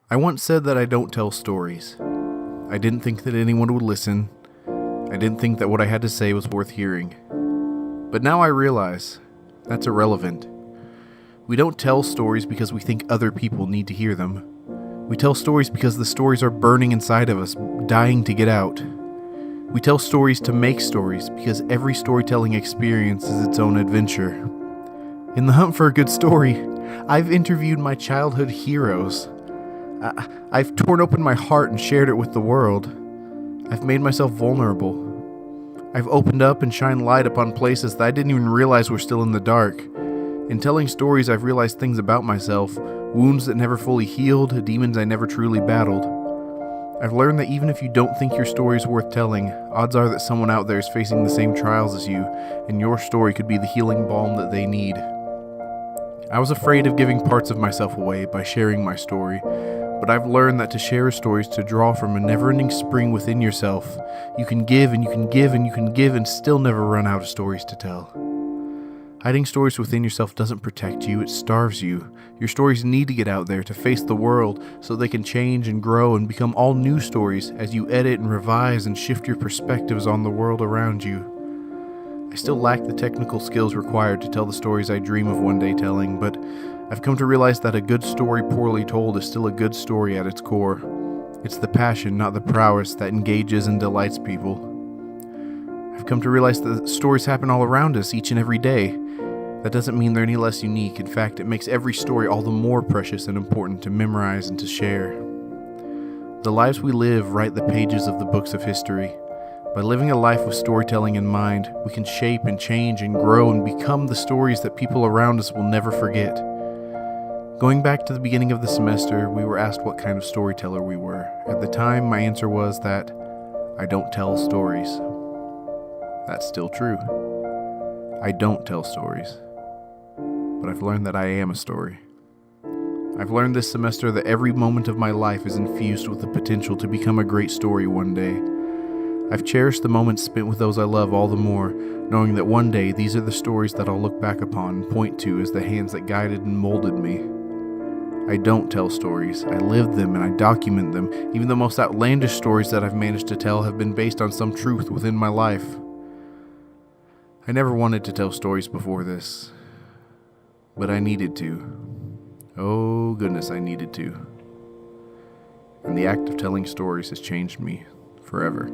I once said that I don't tell stories. I didn't think that anyone would listen. I didn't think that what I had to say was worth hearing. But now I realize that's irrelevant. We don't tell stories because we think other people need to hear them. We tell stories because the stories are burning inside of us, dying to get out. We tell stories to make stories because every storytelling experience is its own adventure. In the hunt for a good story, I've interviewed my childhood heroes. I've torn open my heart and shared it with the world. I've made myself vulnerable. I've opened up and shined light upon places that I didn't even realize were still in the dark. In telling stories, I've realized things about myself, wounds that never fully healed, demons I never truly battled. I've learned that even if you don't think your story is worth telling, odds are that someone out there is facing the same trials as you, and your story could be the healing balm that they need. I was afraid of giving parts of myself away by sharing my story, but I've learned that to share a story is to draw from a never-ending spring within yourself. You can give and you can give and you can give and still never run out of stories to tell. Hiding stories within yourself doesn't protect you, it starves you. Your stories need to get out there to face the world so they can change and grow and become all new stories as you edit and revise and shift your perspectives on the world around you. I still lack the technical skills required to tell the stories I dream of one day telling, but I've come to realize that a good story poorly told is still a good story at its core. It's the passion, not the prowess, that engages and delights people. I've come to realize that stories happen all around us each and every day. That doesn't mean they're any less unique. In fact, it makes every story all the more precious and important to memorize and to share. The lives we live write the pages of the books of history. By living a life with storytelling in mind, we can shape and change and grow and become the stories that people around us will never forget. Going back to the beginning of the semester, we were asked what kind of storyteller we were. At the time, my answer was that I don't tell stories. That's still true. I don't tell stories. But I've learned that I am a story. I've learned this semester that every moment of my life is infused with the potential to become a great story one day. I've cherished the moments spent with those I love all the more, knowing that one day these are the stories that I'll look back upon and point to as the hands that guided and molded me. I don't tell stories, I live them and I document them. Even the most outlandish stories that I've managed to tell have been based on some truth within my life. I never wanted to tell stories before this, but I needed to. Oh goodness, I needed to. And the act of telling stories has changed me forever.